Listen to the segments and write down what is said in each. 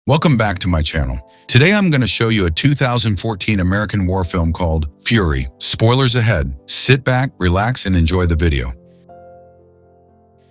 Welcome back to my channel. Today I'm going to show you a 2014 American war film called Fury. Spoilers ahead. Sit back, relax, and enjoy the video.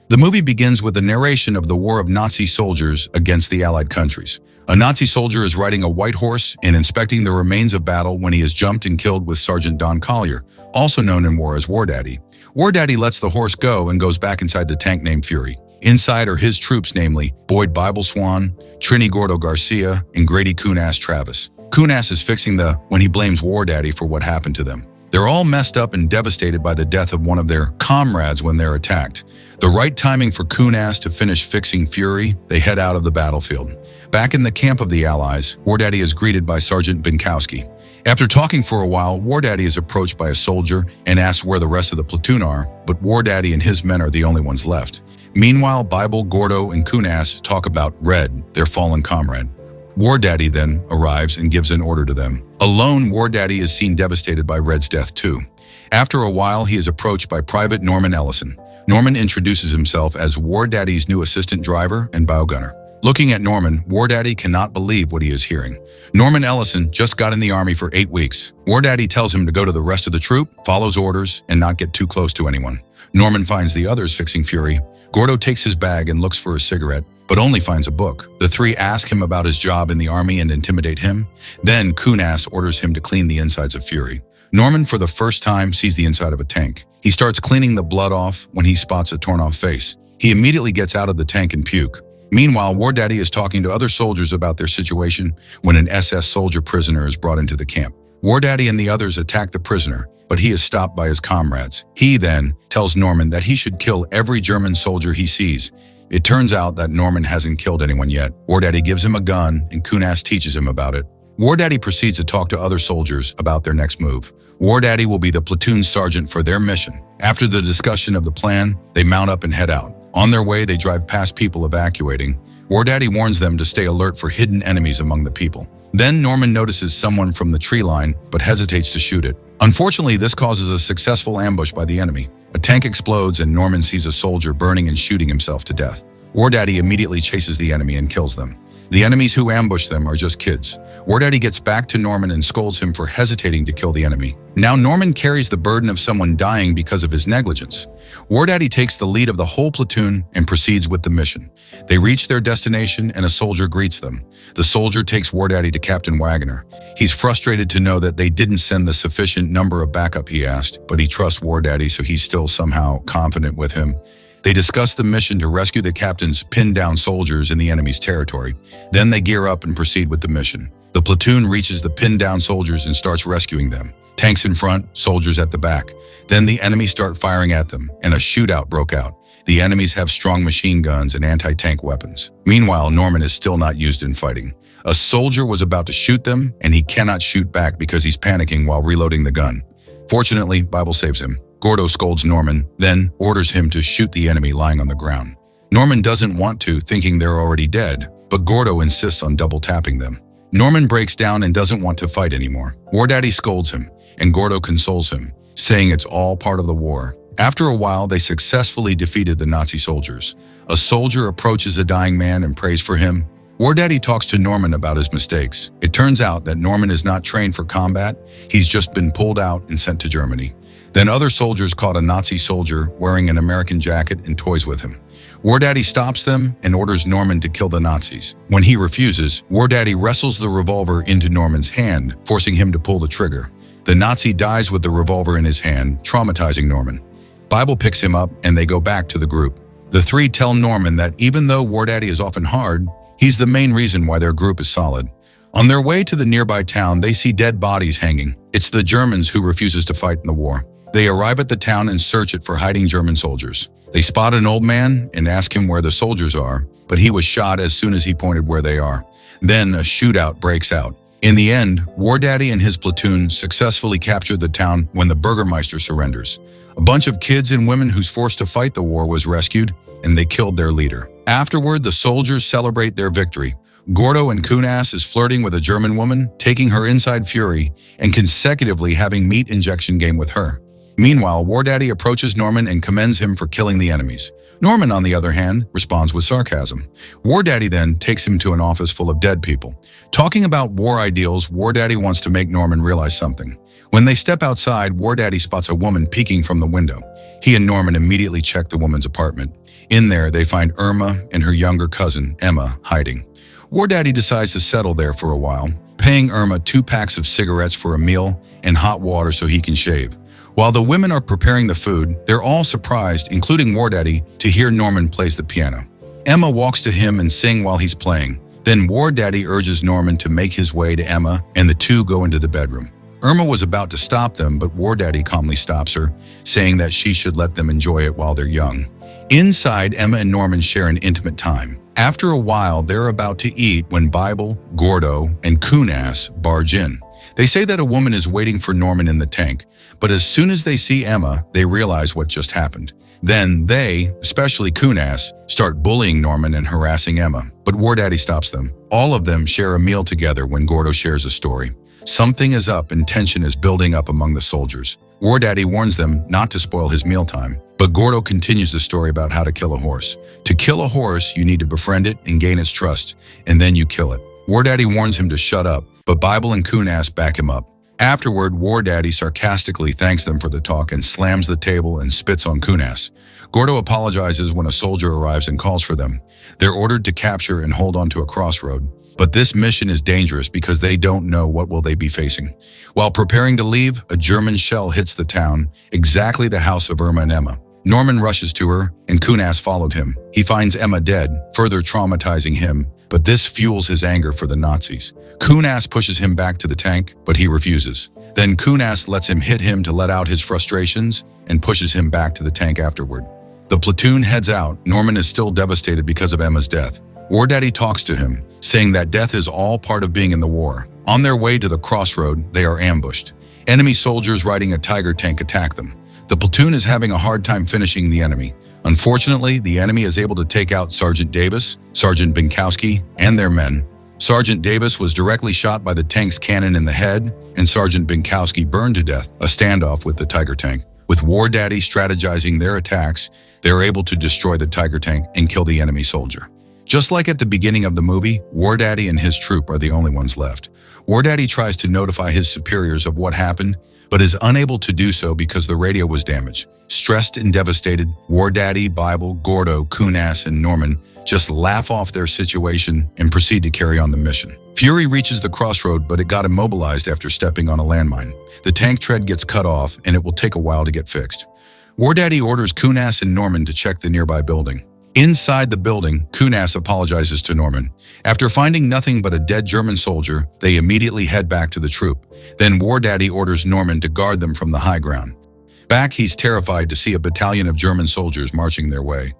The movie begins with a narration of the war of Nazi soldiers against the Allied countries. A Nazi soldier is riding a white horse and inspecting the remains of battle when he is jumped and killed with Sergeant Don Collier, also known in war as War Daddy. War Daddy lets the horse go and goes back inside the tank named Fury. Inside are his troops, namely Boyd Bible Swan, Trini Gordo Garcia, and Grady Coon-Ass Travis. Coon-Ass is fixing when he blames War Daddy for what happened to them. They're all messed up and devastated by the death of one of their comrades when they're attacked. The right timing for Coon-Ass to finish fixing Fury, they head out of the battlefield. Back in the camp of the Allies, War Daddy is greeted by Sergeant Binkowski. After talking for a while, War Daddy is approached by a soldier and asks where the rest of the platoon are, but War Daddy and his men are the only ones left. Meanwhile, Bible, Gordo, and Coon-Ass talk about Red, their fallen comrade. War Daddy then arrives and gives an order to them. Alone, War Daddy is seen devastated by Red's death too. After a while, he is approached by Private Norman Ellison. Norman introduces himself as War Daddy's new assistant driver and bowgunner. Looking at Norman, War Daddy cannot believe what he is hearing. Norman Ellison just got in the army for 8 weeks. War Daddy tells him to go to the rest of the troop, follows orders, and not get too close to anyone. Norman finds the others fixing Fury. Gordo takes his bag and looks for a cigarette, but only finds a book. The three ask him about his job in the army and intimidate him. Then Coon-Ass orders him to clean the insides of Fury. Norman, for the first time, sees the inside of a tank. He starts cleaning the blood off when he spots a torn-off face. He immediately gets out of the tank and puke. Meanwhile, War Daddy is talking to other soldiers about their situation when an SS soldier prisoner is brought into the camp. War Daddy and the others attack the prisoner, but he is stopped by his comrades. He then tells Norman that he should kill every German soldier he sees. It turns out that Norman hasn't killed anyone yet. War Daddy gives him a gun, and Coon-Ass teaches him about it. War Daddy proceeds to talk to other soldiers about their next move. War Daddy will be the platoon sergeant for their mission. After the discussion of the plan, they mount up and head out. On their way, they drive past people evacuating. War Daddy warns them to stay alert for hidden enemies among the people. Then Norman notices someone from the tree line, but hesitates to shoot it. Unfortunately, this causes a successful ambush by the enemy. A tank explodes and Norman sees a soldier burning and shooting himself to death. War Daddy immediately chases the enemy and kills them. The enemies who ambush them are just kids. War Daddy gets back to Norman and scolds him for hesitating to kill the enemy. Now Norman carries the burden of someone dying because of his negligence. War Daddy takes the lead of the whole platoon and proceeds with the mission. They reach their destination and a soldier greets them. The soldier takes War Daddy to Captain Wagner. He's frustrated to know that they didn't send the sufficient number of backup he asked, but he trusts War Daddy, so he's still somehow confident with him. They discuss the mission to rescue the captain's pinned down soldiers in the enemy's territory. Then they gear up and proceed with the mission. The platoon reaches the pinned down soldiers and starts rescuing them. Tanks in front, soldiers at the back. Then the enemy start firing at them, and a shootout broke out. The enemies have strong machine guns and anti-tank weapons. Meanwhile, Norman is still not used in fighting. A soldier was about to shoot them, and he cannot shoot back because he's panicking while reloading the gun. Fortunately, Bible saves him. Gordo scolds Norman, then orders him to shoot the enemy lying on the ground. Norman doesn't want to, thinking they're already dead, but Gordo insists on double-tapping them. Norman breaks down and doesn't want to fight anymore. War Daddy scolds him, and Gordo consoles him, saying it's all part of the war. After a while, they successfully defeated the Nazi soldiers. A soldier approaches a dying man and prays for him. War Daddy talks to Norman about his mistakes. It turns out that Norman is not trained for combat. He's just been pulled out and sent to Germany. Then other soldiers caught a Nazi soldier wearing an American jacket and toys with him. War Daddy stops them and orders Norman to kill the Nazis. When he refuses, War Daddy wrestles the revolver into Norman's hand, forcing him to pull the trigger. The Nazi dies with the revolver in his hand, traumatizing Norman. Bible picks him up and they go back to the group. The three tell Norman that even though War Daddy is often hard, he's the main reason why their group is solid. On their way to the nearby town, they see dead bodies hanging. It's the Germans who refuses to fight in the war. They arrive at the town and search it for hiding German soldiers. They spot an old man and ask him where the soldiers are, but he was shot as soon as he pointed where they are. Then a shootout breaks out. In the end, War Daddy and his platoon successfully captured the town when the Burgermeister surrenders. A bunch of kids and women who's forced to fight the war was rescued, and they killed their leader. Afterward, the soldiers celebrate their victory. Gordo and Coon-Ass is flirting with a German woman, taking her inside Fury, and consecutively having meat injection game with her. Meanwhile, War Daddy approaches Norman and commends him for killing the enemies. Norman, on the other hand, responds with sarcasm. War Daddy then takes him to an office full of dead people. Talking about war ideals, War Daddy wants to make Norman realize something. When they step outside, War Daddy spots a woman peeking from the window. He and Norman immediately check the woman's apartment. In there, they find Irma and her younger cousin, Emma, hiding. War Daddy decides to settle there for a while, paying Irma 2 packs of cigarettes for a meal and hot water so he can shave. While the women are preparing the food, they're all surprised, including War Daddy, to hear Norman plays the piano. Emma walks to him and sings while he's playing. Then War Daddy urges Norman to make his way to Emma, and the two go into the bedroom. Irma was about to stop them, but War Daddy calmly stops her, saying that she should let them enjoy it while they're young. Inside, Emma and Norman share an intimate time. After a while, they're about to eat when Bible, Gordo, and Kunas barge in. They say that a woman is waiting for Norman in the tank, but as soon as they see Emma, they realize what just happened. Then they, especially Kunas, start bullying Norman and harassing Emma, but War Daddy stops them. All of them share a meal together when Gordo shares a story. Something is up and tension is building up among the soldiers. War Daddy warns them not to spoil his mealtime, but Gordo continues the story about how to kill a horse. To kill a horse, you need to befriend it and gain its trust, and then you kill it. War Daddy warns him to shut up, but Bible and Kunas back him up. Afterward, War Daddy sarcastically thanks them for the talk and slams the table and spits on Kunas. Gordo apologizes when a soldier arrives and calls for them. They're ordered to capture and hold onto a crossroad. But this mission is dangerous because they don't know what will they be facing. While preparing to leave, a German shell hits the town, exactly the house of Irma and Emma. Norman rushes to her, and Kunas followed him. He finds Emma dead, further traumatizing him, but this fuels his anger for the Nazis. Kunas pushes him back to the tank, but he refuses. Then Kunas lets him hit him to let out his frustrations and pushes him back to the tank afterward. The platoon heads out. Norman is still devastated because of Emma's death. War Daddy talks to him, saying that death is all part of being in the war. On their way to the crossroad, they are ambushed. Enemy soldiers riding a Tiger tank attack them. The platoon is having a hard time finishing the enemy. Unfortunately, the enemy is able to take out Sergeant Davis, Sergeant Binkowski, and their men. Sergeant Davis was directly shot by the tank's cannon in the head, and Sergeant Binkowski burned to death, a standoff with the Tiger tank. With War Daddy strategizing their attacks, they are able to destroy the Tiger tank and kill the enemy soldier. Just like at the beginning of the movie, War Daddy and his troop are the only ones left. War Daddy tries to notify his superiors of what happened, but is unable to do so because the radio was damaged. Stressed and devastated, War Daddy, Bible, Gordo, Kunas, and Norman just laugh off their situation and proceed to carry on the mission. Fury reaches the crossroad, but it got immobilized after stepping on a landmine. The tank tread gets cut off, and it will take a while to get fixed. War Daddy orders Kunas and Norman to check the nearby building. Inside the building, Kunas apologizes to Norman. After finding nothing but a dead German soldier, they immediately head back to the troop. Then War Daddy orders Norman to guard them from the high ground. Back, he's terrified to see a battalion of German soldiers marching their way.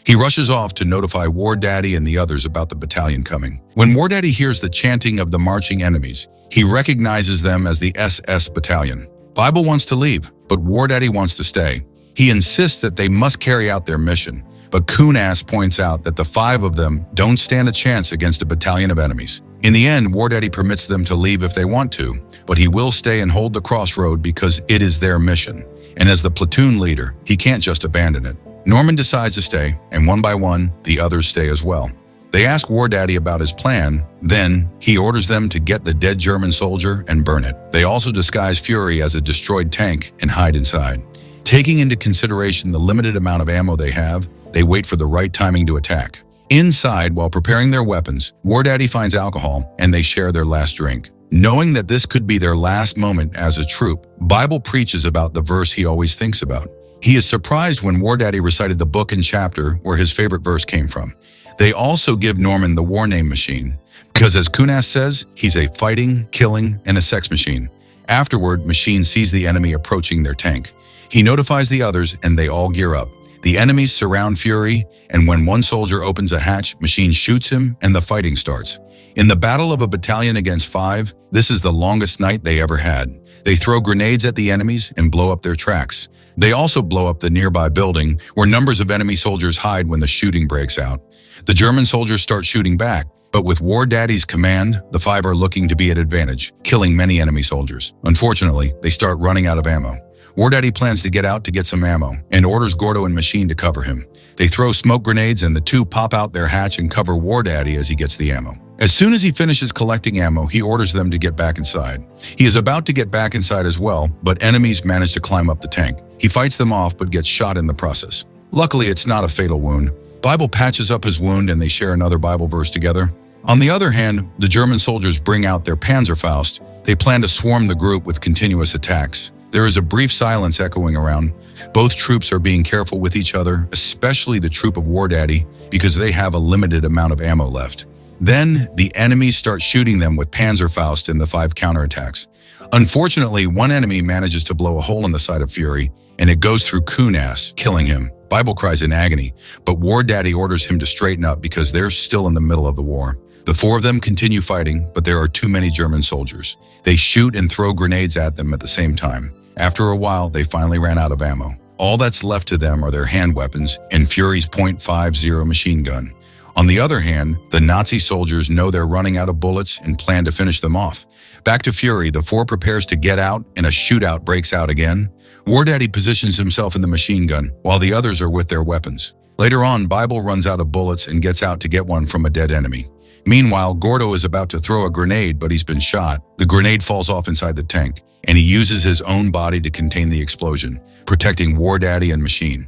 He rushes off to notify War Daddy and the others about the battalion coming. When War Daddy hears the chanting of the marching enemies, he recognizes them as the SS battalion. Bible wants to leave, but War Daddy wants to stay. He insists that they must carry out their mission. But Kunas points out that the 5 of them don't stand a chance against a battalion of enemies. In the end, War Daddy permits them to leave if they want to, but he will stay and hold the crossroad because it is their mission. And as the platoon leader, he can't just abandon it. Norman decides to stay, and one by one, the others stay as well. They ask War Daddy about his plan, then he orders them to get the dead German soldier and burn it. They also disguise Fury as a destroyed tank and hide inside. Taking into consideration the limited amount of ammo they have, they wait for the right timing to attack. Inside, while preparing their weapons, War Daddy finds alcohol and they share their last drink. Knowing that this could be their last moment as a troop, Bible preaches about the verse he always thinks about. He is surprised when War Daddy recited the book and chapter where his favorite verse came from. They also give Norman the war name machine, because as Kunas says, he's a fighting, killing, and a sex machine. Afterward, Machine sees the enemy approaching their tank. He notifies the others and they all gear up. The enemies surround Fury, and when one soldier opens a hatch, Machine shoots him and the fighting starts. In the battle of a battalion against 5, this is the longest night they ever had. They throw grenades at the enemies and blow up their tracks. They also blow up the nearby building where numbers of enemy soldiers hide when the shooting breaks out. The German soldiers start shooting back, but with War Daddy's command, the 5 are looking to be at advantage, killing many enemy soldiers. Unfortunately, they start running out of ammo. War Daddy plans to get out to get some ammo and orders Gordo and Machine to cover him. They throw smoke grenades and the two pop out their hatch and cover War Daddy as he gets the ammo. As soon as he finishes collecting ammo, he orders them to get back inside. He is about to get back inside as well, but enemies manage to climb up the tank. He fights them off but gets shot in the process. Luckily, it's not a fatal wound. Bible patches up his wound and they share another Bible verse together. On the other hand, the German soldiers bring out their Panzerfaust. They plan to swarm the group with continuous attacks. There is a brief silence echoing around. Both troops are being careful with each other, especially the troop of War Daddy, because they have a limited amount of ammo left. Then, the enemies start shooting them with Panzerfaust in the 5 counterattacks. Unfortunately, one enemy manages to blow a hole in the side of Fury, and it goes through Kunas, killing him. Bible cries in agony, but War Daddy orders him to straighten up because they're still in the middle of the war. The 4 of them continue fighting, but there are too many German soldiers. They shoot and throw grenades at them at the same time. After a while, they finally ran out of ammo. All that's left to them are their hand weapons and Fury's .50 machine gun. On the other hand, the Nazi soldiers know they're running out of bullets and plan to finish them off. Back to Fury, the 4 prepares to get out and a shootout breaks out again. War Daddy positions himself in the machine gun while the others are with their weapons. Later on, Bible runs out of bullets and gets out to get one from a dead enemy. Meanwhile, Gordo is about to throw a grenade, but he's been shot. The grenade falls off inside the tank, and he uses his own body to contain the explosion, protecting War Daddy and Machine.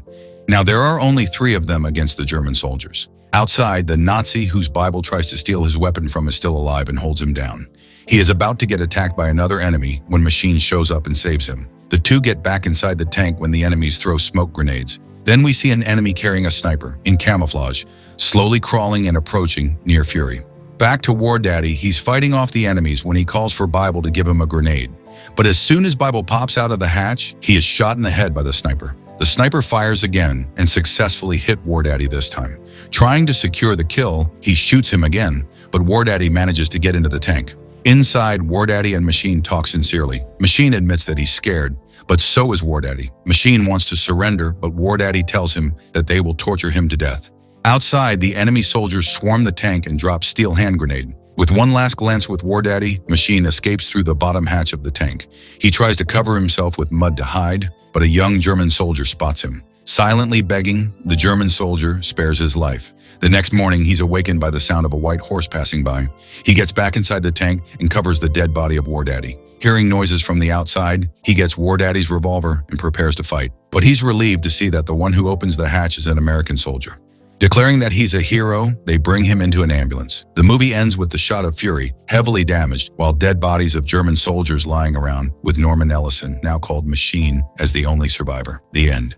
Now, there are only 3 of them against the German soldiers. Outside, the Nazi whose Bible tries to steal his weapon from is still alive and holds him down. He is about to get attacked by another enemy when Machine shows up and saves him. The 2 get back inside the tank when the enemies throw smoke grenades. Then we see an enemy carrying a sniper, in camouflage, slowly crawling and approaching near Fury. Back to War Daddy, he's fighting off the enemies when he calls for Bible to give him a grenade. But as soon as Bible pops out of the hatch, he is shot in the head by the sniper. The sniper fires again and successfully hit War Daddy this time. Trying to secure the kill, he shoots him again, but War Daddy manages to get into the tank. Inside, War Daddy and Machine talk sincerely. Machine admits that he's scared, but so is War Daddy. Machine wants to surrender, but War Daddy tells him that they will torture him to death. Outside, the enemy soldiers swarm the tank and drop steel hand grenade. With one last glance with War Daddy, Machine escapes through the bottom hatch of the tank. He tries to cover himself with mud to hide, but a young German soldier spots him. Silently begging, the German soldier spares his life. The next morning, he's awakened by the sound of a white horse passing by. He gets back inside the tank and covers the dead body of War Daddy. Hearing noises from the outside, he gets War Daddy's revolver and prepares to fight. But he's relieved to see that the one who opens the hatch is an American soldier. Declaring that he's a hero, they bring him into an ambulance. The movie ends with the shot of Fury, heavily damaged, while dead bodies of German soldiers lying around, with Norman Ellison, now called Machine, as the only survivor. The end.